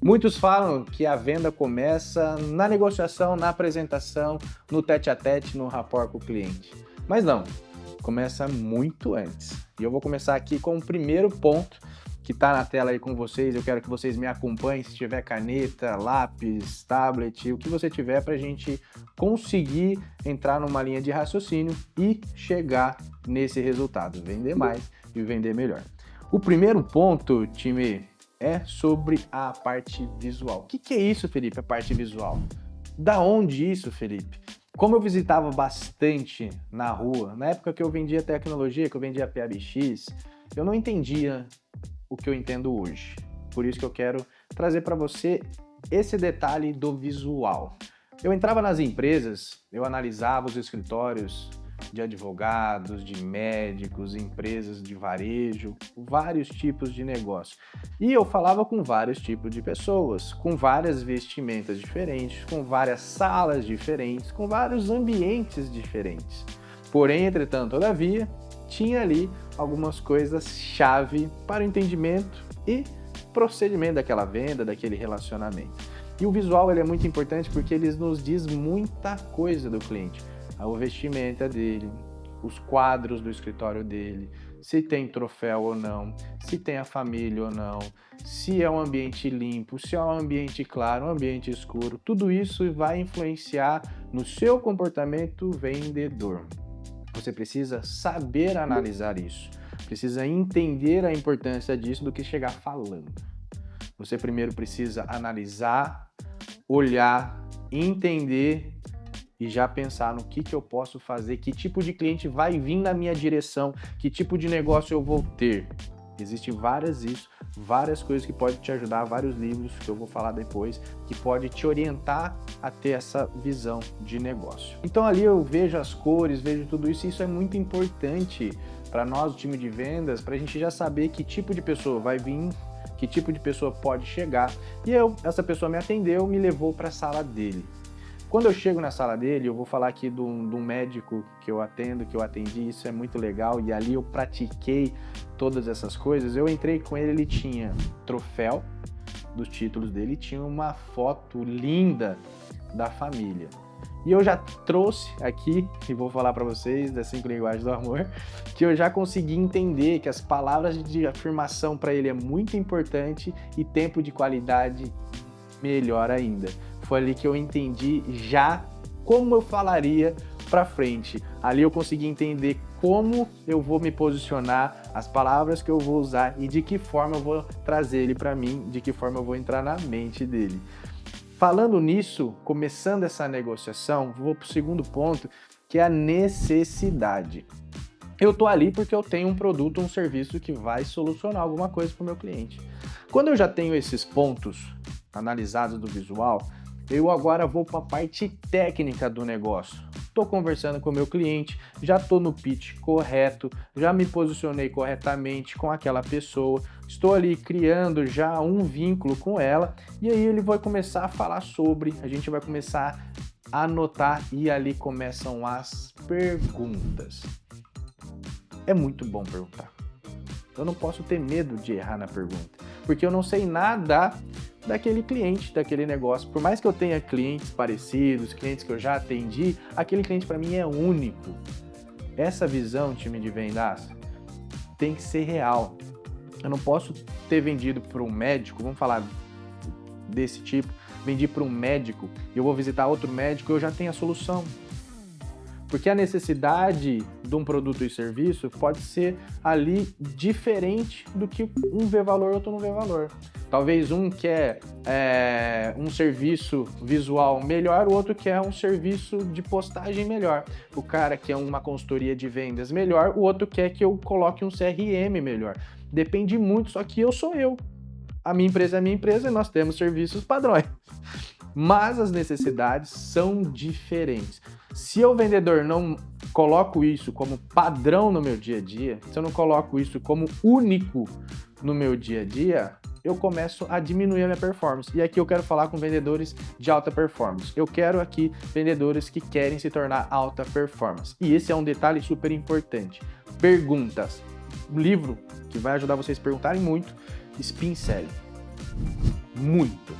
Muitos falam que a venda começa na negociação, na apresentação, no tete-a-tete, no rapport com o cliente. Mas não, começa muito antes. E eu vou começar aqui com o primeiro ponto que está na tela aí com vocês. Eu quero que vocês me acompanhem, se tiver caneta, lápis, tablet, o que você tiver, para a gente conseguir entrar numa linha de raciocínio e chegar nesse resultado, vender mais e vender melhor. O primeiro ponto, time, é sobre a parte visual. O que é isso, Felipe, a parte visual? Da onde isso, Felipe? Como eu visitava bastante na rua, na época que eu vendia tecnologia, que eu vendia PABX, eu não entendia o que eu entendo hoje. Por isso que eu quero trazer para você esse detalhe do visual. Eu entrava nas empresas, eu analisava os escritórios de advogados, de médicos, empresas de varejo, vários tipos de negócio. E eu falava com vários tipos de pessoas, com várias vestimentas diferentes, com várias salas diferentes, com vários ambientes diferentes. Porém, entretanto, todavia, tinha ali algumas coisas-chave para o entendimento e procedimento daquela venda, daquele relacionamento. E o visual ele é muito importante porque ele nos diz muita coisa do cliente. A vestimenta dele, os quadros do escritório dele, se tem troféu ou não, se tem a família ou não, se é um ambiente limpo, se é um ambiente claro, um ambiente escuro, tudo isso vai influenciar no seu comportamento vendedor. Você precisa saber analisar isso, precisa entender a importância disso do que chegar falando. Você primeiro precisa analisar, olhar, entender e já pensar no que eu posso fazer, que tipo de cliente vai vir na minha direção, que tipo de negócio eu vou ter. Existem várias coisas que podem te ajudar, vários livros que eu vou falar depois, que pode te orientar a ter essa visão de negócio. Então ali eu vejo as cores, vejo tudo isso, e isso é muito importante para nós, o time de vendas, para a gente já saber que tipo de pessoa vai vir, que tipo de pessoa pode chegar. E essa pessoa me atendeu, me levou para a sala dele. Quando eu chego na sala dele, eu vou falar aqui de um médico que eu atendo, que eu atendi, isso é muito legal, e ali eu pratiquei todas essas coisas. Eu entrei com ele, ele tinha troféu dos títulos dele, tinha uma foto linda da família. E eu já trouxe aqui, e vou falar para vocês, das 5 linguagens do amor, que eu já consegui entender que as palavras de afirmação para ele é muito importante e tempo de qualidade melhor ainda. Foi ali que eu entendi já como eu falaria para frente. Ali eu consegui entender como eu vou me posicionar, as palavras que eu vou usar e de que forma eu vou trazer ele para mim, de que forma eu vou entrar na mente dele. Falando nisso, começando essa negociação, vou para o segundo ponto, que é a necessidade. Eu tô ali porque eu tenho um produto, um serviço que vai solucionar alguma coisa para o meu cliente. Quando eu já tenho esses pontos analisados do visual, eu agora vou para a parte técnica do negócio. Estou conversando com o meu cliente, já estou no pitch correto, já me posicionei corretamente com aquela pessoa, estou ali criando já um vínculo com ela, e aí ele vai começar a falar sobre, a gente vai começar a anotar e ali começam as perguntas. É muito bom perguntar. Eu não posso ter medo de errar na pergunta, porque eu não sei nada daquele cliente, daquele negócio. Por mais que eu tenha clientes parecidos, clientes que eu já atendi, aquele cliente para mim é único. Essa visão, time de vendas, tem que ser real. Eu não posso ter vendido para um médico, vamos falar desse tipo, vendi para um médico e eu vou visitar outro médico e eu já tenho a solução. Porque a necessidade de um produto e serviço pode ser ali diferente do que um vê valor e outro não vê valor. Talvez um quer um serviço visual melhor, o outro quer um serviço de postagem melhor. O cara quer uma consultoria de vendas melhor, o outro quer que eu coloque um CRM melhor. Depende muito, só que eu sou eu. A minha empresa é a minha empresa e nós temos serviços padrões. Mas as necessidades são diferentes. Se eu, vendedor, não coloco isso como padrão no meu dia a dia, se eu não coloco isso como único no meu dia a dia, eu começo a diminuir a minha performance. E aqui eu quero falar com vendedores de alta performance. Eu quero aqui vendedores que querem se tornar alta performance. E esse é um detalhe super importante. Perguntas. Um livro que vai ajudar vocês a perguntarem muito, Spin Selling. muito.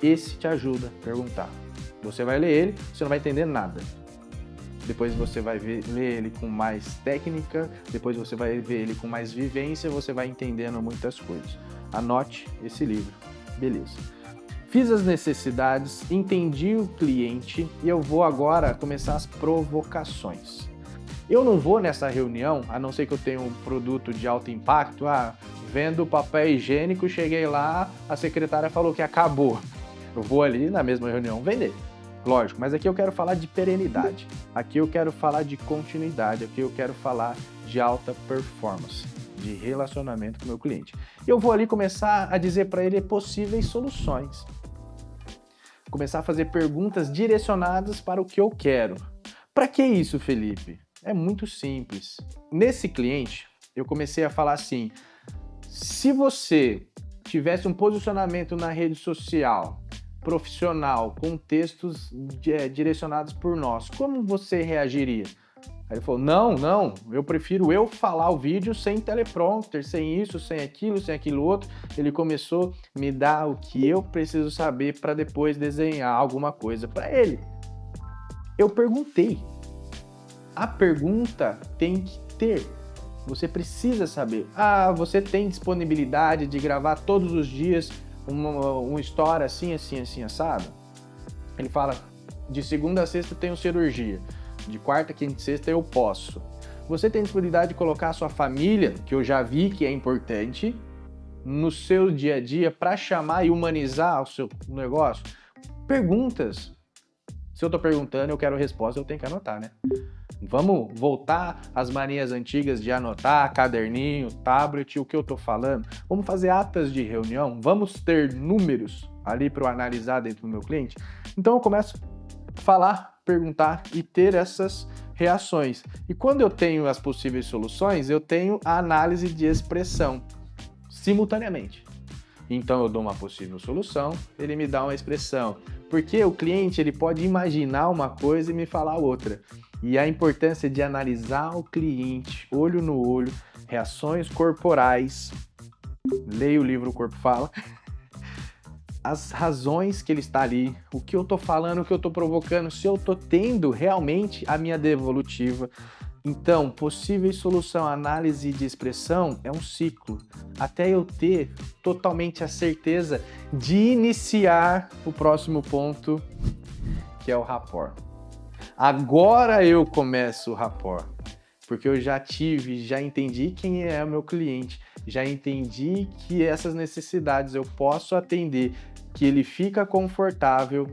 Esse te ajuda a perguntar. Você vai ler ele, você não vai entender nada. Depois você vai ler ele com mais técnica, depois você vai ver ele com mais vivência, você vai entendendo muitas coisas. Anote esse livro. Beleza. Fiz as necessidades, entendi o cliente e eu vou agora começar as provocações. Eu não vou nessa reunião, a não ser que eu tenha um produto de alto impacto, vendo papel higiênico, cheguei lá, a secretária falou que acabou. Eu vou ali na mesma reunião vender. Lógico, mas aqui eu quero falar de perenidade, aqui eu quero falar de continuidade, aqui eu quero falar de alta performance, de relacionamento com o meu cliente. Eu vou ali começar a dizer para ele possíveis soluções. Começar a fazer perguntas direcionadas para o que eu quero. Para que isso, Felipe? É muito simples. Nesse cliente, eu comecei a falar assim, se você tivesse um posicionamento na rede social profissional, com textos direcionados por nós, como você reagiria? Aí ele falou, não, eu prefiro eu falar o vídeo sem teleprompter, sem isso, sem aquilo outro. Ele começou a me dar o que eu preciso saber para depois desenhar alguma coisa para ele. Eu perguntei. A pergunta tem que ter. Você precisa saber. Você tem disponibilidade de gravar todos os dias uma história assim, assado? Ele fala, de segunda a sexta eu tenho cirurgia. De quarta, quinta e sexta eu posso. Você tem disponibilidade de colocar a sua família, que eu já vi que é importante, no seu dia a dia para chamar e humanizar o seu negócio? Perguntas. Se eu tô perguntando, eu quero resposta, eu tenho que anotar, né? Vamos voltar às manias antigas de anotar, caderninho, tablet, o que eu tô falando. Vamos fazer atas de reunião, vamos ter números ali para eu analisar dentro do meu cliente. Então eu começo a falar, perguntar e ter essas reações. E quando eu tenho as possíveis soluções, eu tenho a análise de expressão simultaneamente. Então eu dou uma possível solução, ele me dá uma expressão. Porque o cliente ele pode imaginar uma coisa e me falar outra. E a importância de analisar o cliente, olho no olho, reações corporais. Leia o livro O Corpo Fala. As razões que ele está ali, o que eu estou falando, o que eu estou provocando, se eu estou tendo realmente a minha devolutiva. Então, possível solução, análise de expressão é um ciclo, até eu ter totalmente a certeza de iniciar o próximo ponto, que é o rapport. Agora eu começo o rapport, porque eu já entendi quem é o meu cliente, já entendi que essas necessidades eu posso atender, que ele fica confortável,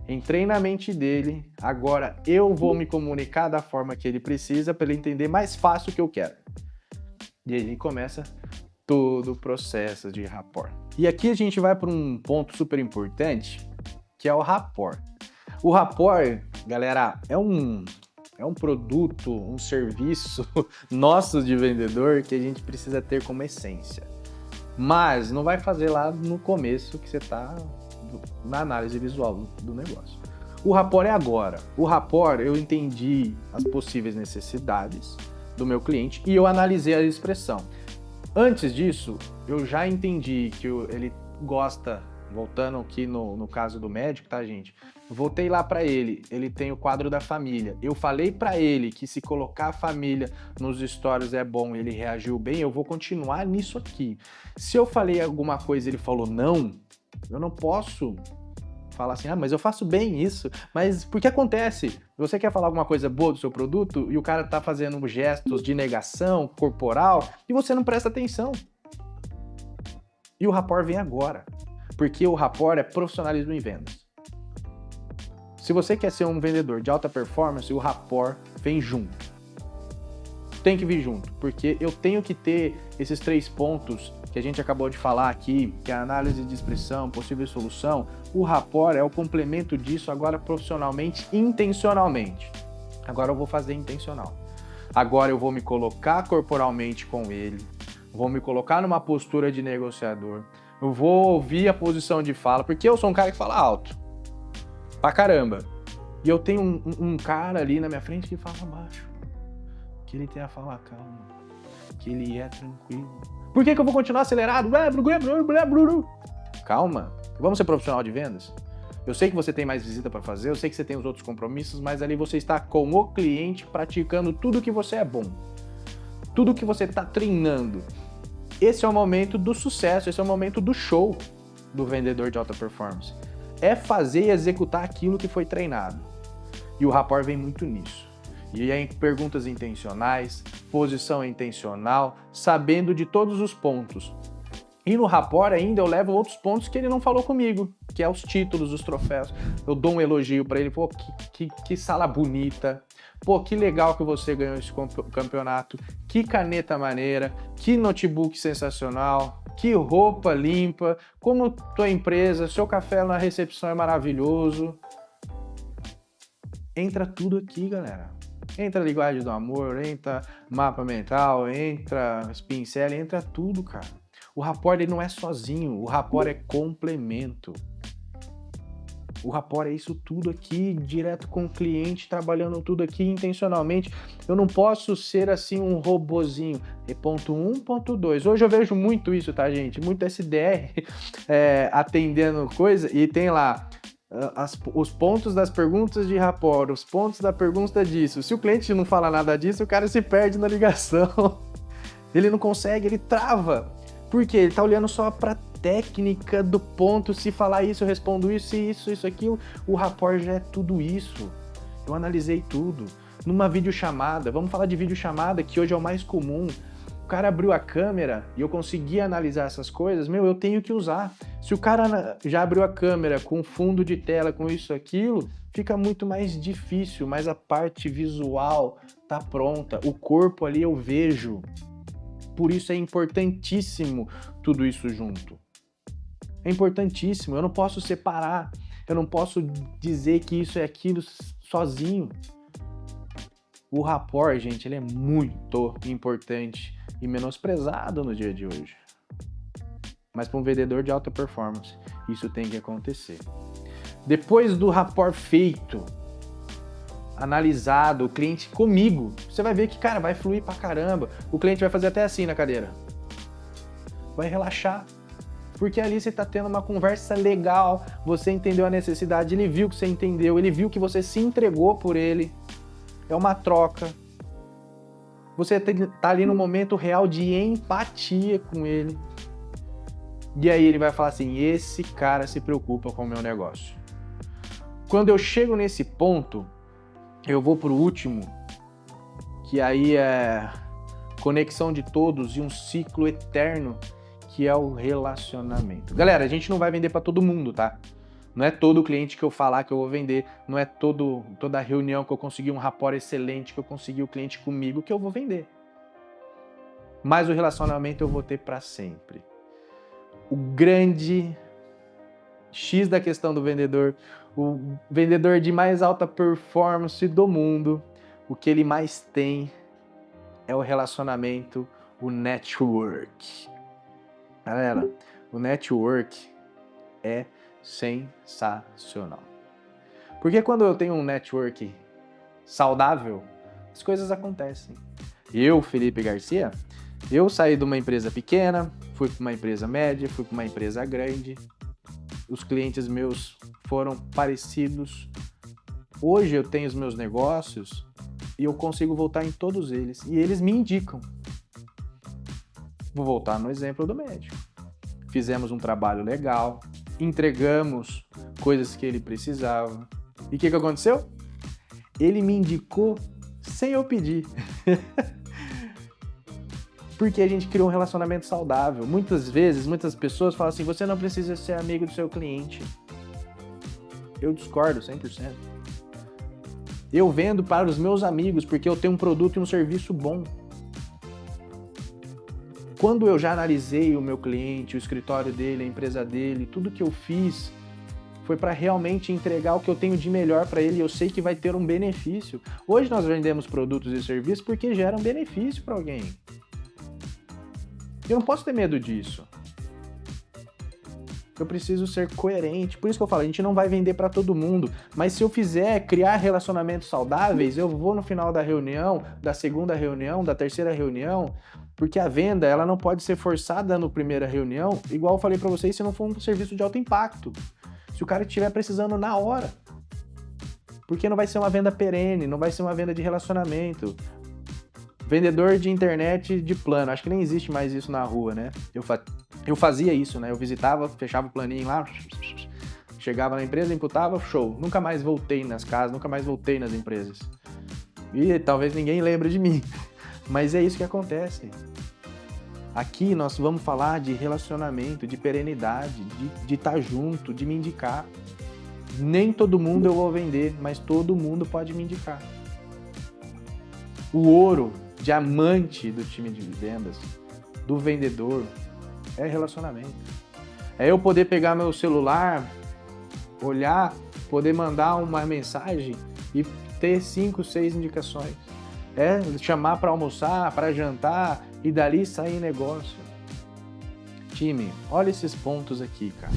entrei na mente dele, agora eu vou me comunicar da forma que ele precisa para ele entender mais fácil o que eu quero. E aí começa todo o processo de rapport. E aqui a gente vai para um ponto super importante, que é o rapport. O rapport, galera, é um produto, um serviço nosso de vendedor que a gente precisa ter como essência. Mas não vai fazer lá no começo que você está na análise visual do negócio. O rapport é agora. O rapport, eu entendi as possíveis necessidades do meu cliente e eu analisei a expressão. Antes disso, eu já entendi que ele gosta, voltando aqui no caso do médico, tá, gente? Voltei lá para ele tem o quadro da família. Eu falei para ele que se colocar a família nos stories é bom, ele reagiu bem, eu vou continuar nisso aqui. Se eu falei alguma coisa e ele falou não, eu não posso falar assim, mas eu faço bem isso. Mas por que acontece? Você quer falar alguma coisa boa do seu produto e o cara tá fazendo gestos de negação corporal e você não presta atenção. E o rapport vem agora, porque o rapport é profissionalismo em vendas. Se você quer ser um vendedor de alta performance, o rapport vem junto. Tem que vir junto, porque eu tenho que ter esses 3 pontos que a gente acabou de falar aqui, que é a análise de expressão, possível solução. O rapport é o complemento disso agora profissionalmente, intencionalmente. Agora eu vou fazer intencional. Agora eu vou me colocar corporalmente com ele, vou me colocar numa postura de negociador, eu vou ouvir a posição de fala, porque eu sou um cara que fala alto. Pra caramba. E eu tenho um cara ali na minha frente que fala baixo. Que ele tem a fala calma. Que ele é tranquilo. Por que eu vou continuar acelerado? calma, vamos ser profissional de vendas? Eu sei que você tem mais visita para fazer, eu sei que você tem os outros compromissos, mas ali você está com o cliente praticando tudo que você é bom, tudo que você está treinando. Esse é o momento do sucesso, esse é o momento do show do vendedor de alta performance. É fazer e executar aquilo que foi treinado. E o rapport vem muito nisso. E aí, perguntas intencionais, posição intencional, sabendo de todos os pontos. E no rapport ainda eu levo outros pontos que ele não falou comigo, que é os títulos, os troféus. Eu dou um elogio para ele, pô, que sala bonita, pô, que legal que você ganhou esse campeonato, que caneta maneira, que notebook sensacional, que roupa limpa, como tua empresa, seu café na recepção é maravilhoso. Entra tudo aqui, galera. Entra a linguagem do amor, entra mapa mental, entra spin selling, entra tudo, cara. O rapport ele não é sozinho, o rapport é complemento. O rapport é isso tudo aqui, direto com o cliente, trabalhando tudo aqui intencionalmente. Eu não posso ser assim um robozinho. E ponto 1, ponto 2. Hoje eu vejo muito isso, tá, gente? Muito SDR atendendo coisa e tem lá os pontos das perguntas de rapport, os pontos da pergunta disso. Se o cliente não fala nada disso, o cara se perde na ligação. Ele não consegue, ele trava. Por quê? Ele tá olhando só pra técnica do ponto, se falar isso, eu respondo isso, aquilo. O rapport já é tudo isso. Eu analisei tudo. Numa videochamada, vamos falar de videochamada, que hoje é o mais comum. O cara abriu a câmera e eu consegui analisar essas coisas, eu tenho que usar. Se o cara já abriu a câmera com fundo de tela, com isso, aquilo, fica muito mais difícil, mas a parte visual tá pronta. O corpo ali eu vejo. Por isso é importantíssimo tudo isso junto. É importantíssimo, eu não posso separar, eu não posso dizer que isso é aquilo sozinho. O rapport, gente, ele é muito importante e menosprezado no dia de hoje. Mas para um vendedor de alta performance, isso tem que acontecer. Depois do rapport feito, analisado, o cliente comigo, você vai ver que, cara, vai fluir pra caramba. O cliente vai fazer até assim na cadeira. Vai relaxar. Porque ali você tá tendo uma conversa legal, você entendeu a necessidade, ele viu que você entendeu, ele viu que você se entregou por ele. É uma troca. Você tá ali no momento real de empatia com ele. E aí ele vai falar assim, esse cara se preocupa com o meu negócio. Quando eu chego nesse ponto, eu vou pro último, que aí é conexão de todos e um ciclo eterno, que é o relacionamento. Galera, a gente não vai vender para todo mundo, tá? Não é todo cliente que eu falar que eu vou vender, não é toda reunião que eu consegui um rapport excelente, que eu consegui o cliente comigo, que eu vou vender. Mas o relacionamento eu vou ter para sempre. O grande X da questão do vendedor, o vendedor de mais alta performance do mundo, o que ele mais tem é o relacionamento, o network. Galera, o network é sensacional. Porque quando eu tenho um network saudável, as coisas acontecem. Eu, Felipe Garcia, eu saí de uma empresa pequena, fui para uma empresa média, fui para uma empresa grande. Os clientes meus foram parecidos. Hoje eu tenho os meus negócios e eu consigo voltar em todos eles. E eles me indicam. Vou voltar no exemplo do médico. Fizemos um trabalho legal, entregamos coisas que ele precisava. E o que aconteceu? Ele me indicou sem eu pedir. Porque a gente criou um relacionamento saudável. Muitas vezes, muitas pessoas falam assim, você não precisa ser amigo do seu cliente. Eu discordo 100%. Eu vendo para os meus amigos porque eu tenho um produto e um serviço bom. Quando eu já analisei o meu cliente, o escritório dele, a empresa dele, tudo que eu fiz foi para realmente entregar o que eu tenho de melhor para ele e eu sei que vai ter um benefício. Hoje nós vendemos produtos e serviços porque geram benefício para alguém. Eu não posso ter medo disso. Eu preciso ser coerente. Por isso que eu falo, a gente não vai vender para todo mundo. Mas se eu fizer criar relacionamentos saudáveis, eu vou no final da reunião, da segunda reunião, da terceira reunião, Porque a venda, ela não pode ser forçada no primeira reunião, igual eu falei para vocês, se não for um serviço de alto impacto. Se o cara estiver precisando na hora. Porque não vai ser uma venda perene, não vai ser uma venda de relacionamento. Vendedor de internet de plano, acho que nem existe mais isso na rua, né? Eu fazia isso, né? Eu visitava, fechava o planinho lá, chegava na empresa, imputava, show. Nunca mais voltei nas casas, nunca mais voltei nas empresas. E talvez ninguém lembre de mim, mas é isso que acontece. Aqui nós vamos falar de relacionamento, de perenidade, de estar junto, de me indicar. Nem todo mundo eu vou vender, mas todo mundo pode me indicar. O ouro, diamante do time de vendas, do vendedor, é relacionamento. É eu poder pegar meu celular, olhar, poder mandar uma mensagem e ter 5, 6 indicações. É chamar para almoçar, para jantar e dali sair negócio. Time, olha esses pontos aqui, cara.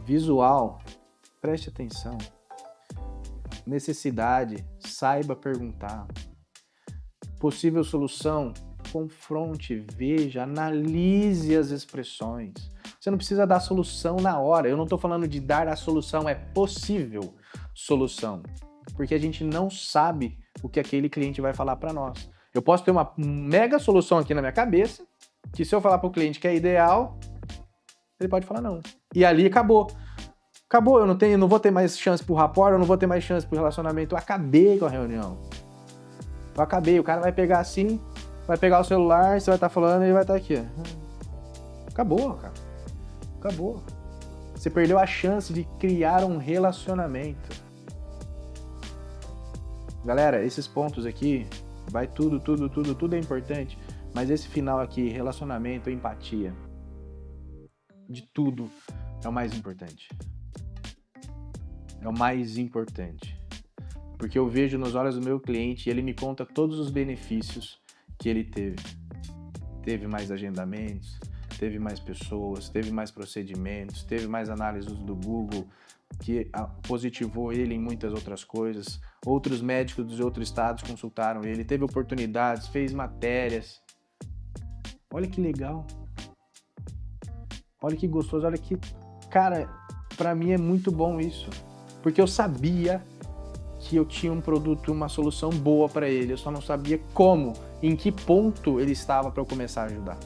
Visual, preste atenção. Necessidade, saiba perguntar. Possível solução, confronte, veja, analise as expressões. Você não precisa dar solução na hora. Eu não estou falando de dar a solução, é possível solução. Porque a gente não sabe o que aquele cliente vai falar para nós. Eu posso ter uma mega solução aqui na minha cabeça, que se eu falar para o cliente que é ideal, ele pode falar não. E ali acabou. Acabou, eu não vou ter mais chance pro rapport, eu não vou ter mais chance pro relacionamento. Eu acabei com a reunião. Eu acabei, o cara vai pegar assim, vai pegar o celular, você vai estar falando e ele vai estar aqui. Acabou, cara. Acabou. Você perdeu a chance de criar um relacionamento. Galera, esses pontos aqui, vai tudo é importante, mas esse final aqui, relacionamento, empatia, de tudo é o mais importante. É o mais importante. Porque eu vejo nos olhos do meu cliente e ele me conta todos os benefícios que ele teve. Teve mais agendamentos, teve mais pessoas, teve mais procedimentos, teve mais análises do Google, que positivou ele em muitas outras coisas. Outros médicos de outros estados consultaram ele, teve oportunidades, fez matérias. Olha que legal. Olha que gostoso, olha que... Cara, pra mim é muito bom isso. Porque eu sabia que eu tinha um produto, uma solução boa para ele. Eu só não sabia como, em que ponto ele estava para eu começar a ajudar.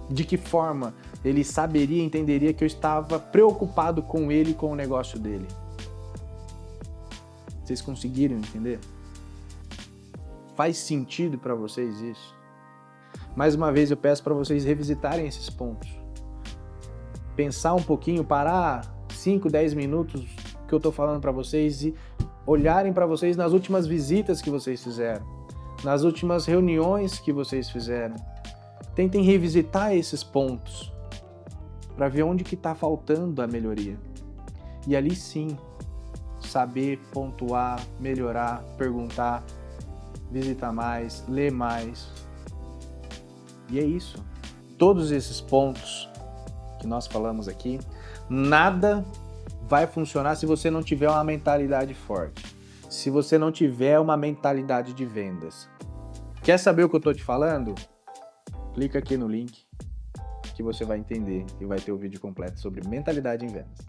De que forma ele saberia, entenderia que eu estava preocupado com ele e com o negócio dele. Vocês conseguiram entender? Faz sentido para vocês isso? Mais uma vez eu peço para vocês revisitarem esses pontos. Pensar um pouquinho, parar 5, 10 minutos que eu estou falando para vocês e olharem para vocês nas últimas visitas que vocês fizeram, nas últimas reuniões que vocês fizeram. Tentem revisitar esses pontos para ver onde que está faltando a melhoria. E ali sim, saber pontuar, melhorar, perguntar, visitar mais, ler mais. E é isso. Todos esses pontos que nós falamos aqui, nada vai funcionar se você não tiver uma mentalidade forte. Se você não tiver uma mentalidade de vendas. Quer saber o que eu estou te falando? Clica aqui no link que você vai entender e vai ter o vídeo completo sobre mentalidade em vendas.